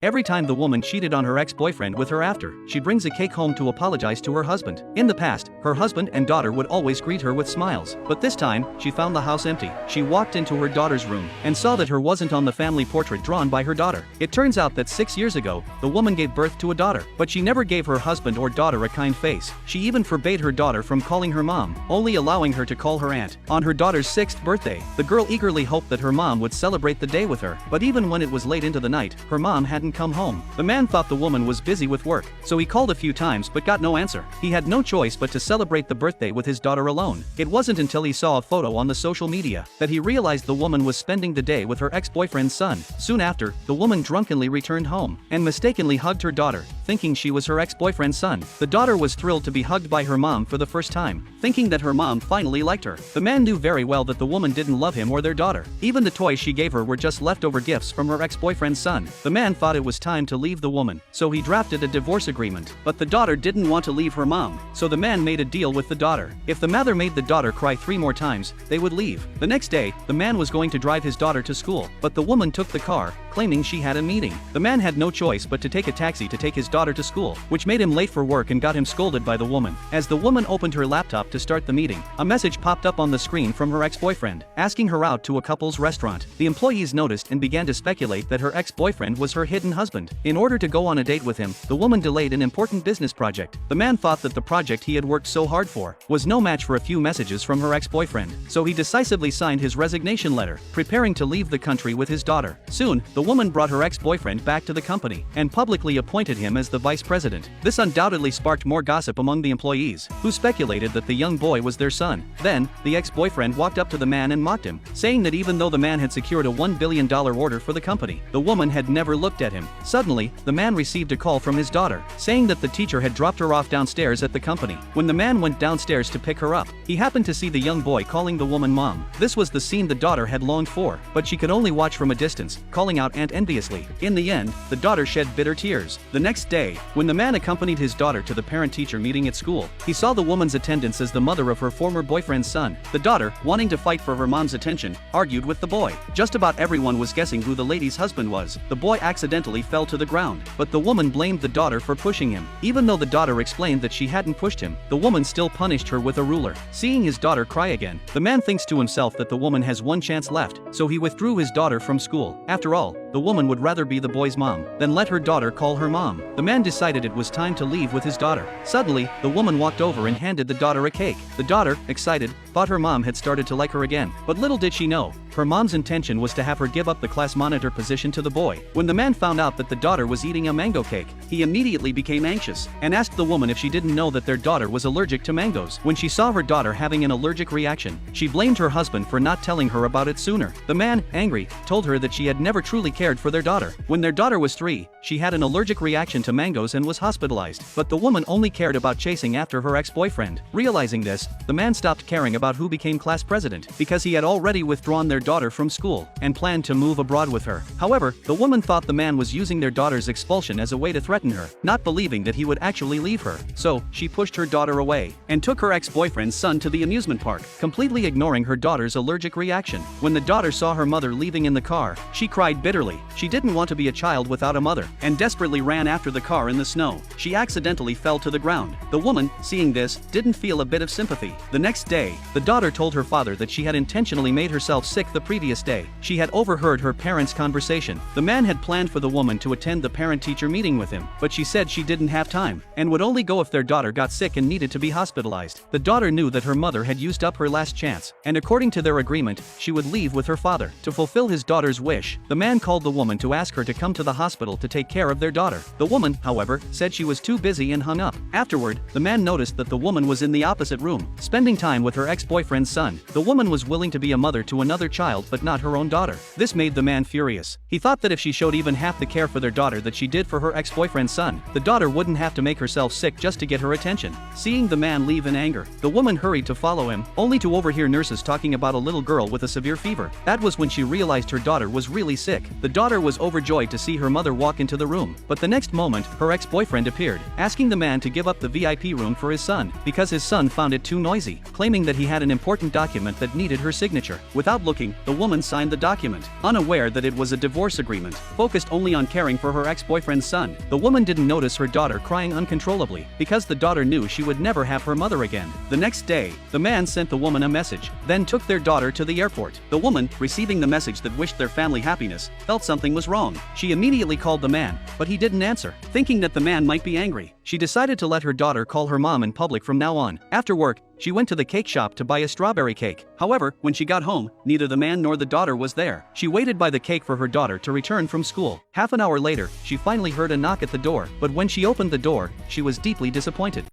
Every time the woman cheated on her ex-boyfriend with her after, she brings a cake home to apologize to her husband. In the past, her husband and daughter would always greet her with smiles, but this time, she found the house empty. She walked into her daughter's room and saw that her wasn't on the family portrait drawn by her daughter. It turns out that 6 years ago, the woman gave birth to a daughter, but she never gave her husband or daughter a kind face. She even forbade her daughter from calling her mom, only allowing her to call her aunt. On her daughter's 6th birthday, the girl eagerly hoped that her mom would celebrate the day with her, but even when it was late into the night, her mom hadn't come home. The man thought the woman was busy with work, so he called a few times but got no answer. He had no choice but to celebrate the birthday with his daughter alone. It wasn't until he saw a photo on the social media that he realized the woman was spending the day with her ex-boyfriend's son. Soon after, the woman drunkenly returned home and mistakenly hugged her daughter, thinking she was her ex-boyfriend's son. The daughter was thrilled to be hugged by her mom for the first time, thinking that her mom finally liked her. The man knew very well that the woman didn't love him or their daughter. Even the toys she gave her were just leftover gifts from her ex-boyfriend's son. The man thought it was time to leave the woman, so he drafted a divorce agreement. But the daughter didn't want to leave her mom, so the man made a deal with the daughter. If the mother made the daughter cry 3 more times, they would leave. The next day, the man was going to drive his daughter to school, but the woman took the car, claiming she had a meeting. The man had no choice but to take a taxi to take his daughter to school, which made him late for work and got him scolded by the woman. As the woman opened her laptop to start the meeting, a message popped up on the screen from her ex-boyfriend, asking her out to a couple's restaurant. The employees noticed and began to speculate that her ex-boyfriend was her hidden husband. In order to go on a date with him, the woman delayed an important business project. The man thought that the project he had worked so hard for was no match for a few messages from her ex-boyfriend, so he decisively signed his resignation letter, preparing to leave the country with his daughter. Soon, the woman brought her ex-boyfriend back to the company and publicly appointed him as the vice president. This undoubtedly sparked more gossip among the employees, who speculated that the young boy was their son. Then, the ex-boyfriend walked up to the man and mocked him, saying that even though the man had secured a $1 billion order for the company, the woman had never looked at him. Suddenly, the man received a call from his daughter, saying that the teacher had dropped her off downstairs at the company. When the man went downstairs to pick her up, he happened to see the young boy calling the woman mom. This was the scene the daughter had longed for, but she could only watch from a distance, calling out aunt enviously. In the end, the daughter shed bitter tears. The next day, when the man accompanied his daughter to the parent-teacher meeting at school, he saw the woman's attendance as the mother of her former boyfriend's son. The daughter, wanting to fight for her mom's attention, argued with the boy. Just about everyone was guessing who the lady's husband was. The boy accidentally fell to the ground, but the woman blamed the daughter for pushing him. Even though the daughter explained that she hadn't pushed him, the woman still punished her with a ruler. Seeing his daughter cry again, the man thinks to himself that the woman has one chance left, so he withdrew his daughter from school. After all, the woman would rather be the boy's mom than let her daughter call her mom. The man decided it was time to leave with his daughter. Suddenly, the woman walked over and handed the daughter a cake. The daughter, excited, thought her mom had started to like her again, but little did she know, her mom's intention was to have her give up the class monitor position to the boy. When the man found out that the daughter was eating a mango cake, he immediately became anxious and asked the woman if she didn't know that their daughter was allergic to mangoes. When she saw her daughter having an allergic reaction, she blamed her husband for not telling her about it sooner. The man, angry, told her that she had never truly cared for their daughter. When their daughter was 3, she had an allergic reaction to mangoes and was hospitalized, but the woman only cared about chasing after her ex-boyfriend. Realizing this, the man stopped caring about who became class president, because he had already withdrawn their daughter from school and planned to move abroad with her. However, the woman thought the man was using their daughter's expulsion as a way to threaten her, not believing that he would actually leave her. So, she pushed her daughter away and took her ex-boyfriend's son to the amusement park, completely ignoring her daughter's allergic reaction. When the daughter saw her mother leaving in the car, she cried bitterly. She didn't want to be a child without a mother, and desperately ran after the car in the snow. She accidentally fell to the ground. The woman, seeing this, didn't feel a bit of sympathy. The next day, the daughter told her father that she had intentionally made herself sick the previous day. She had overheard her parents' conversation. The man had planned for the woman to attend the parent-teacher meeting with him, but she said she didn't have time and would only go if their daughter got sick and needed to be hospitalized. The daughter knew that her mother had used up her last chance, and according to their agreement, she would leave with her father. To fulfill his daughter's wish, the man called the woman to ask her to come to the hospital to take care of their daughter. The woman, however, said she was too busy and hung up. Afterward, the man noticed that the woman was in the opposite room, spending time with her ex-boyfriend's son. The woman was willing to be a mother to another child but not her own daughter. This made the man furious. He thought that if she showed even half the care for their daughter that she did for her ex-boyfriend ex-boyfriend's son, the daughter wouldn't have to make herself sick just to get her attention. Seeing the man leave in anger, the woman hurried to follow him, only to overhear nurses talking about a little girl with a severe fever. That was when she realized her daughter was really sick. The daughter was overjoyed to see her mother walk into the room, but the next moment, her ex-boyfriend appeared, asking the man to give up the VIP room for his son, because his son found it too noisy, claiming that he had an important document that needed her signature. Without looking, the woman signed the document, unaware that it was a divorce agreement, focused only on caring for her ex-boyfriend's son. The woman didn't notice her daughter crying uncontrollably, because the daughter knew she would never have her mother again. The next day, the man sent the woman a message, then took their daughter to the airport. The woman, receiving the message that wished their family happiness, felt something was wrong. She immediately called the man, but he didn't answer. Thinking that the man might be angry, she decided to let her daughter call her mom in public from now on. After work, she went to the cake shop to buy a strawberry cake. However, when she got home, neither the man nor the daughter was there. She waited by the cake for her daughter to return from school. Half an hour later, she finally heard a knock at the door, but when she opened the door, she was deeply disappointed.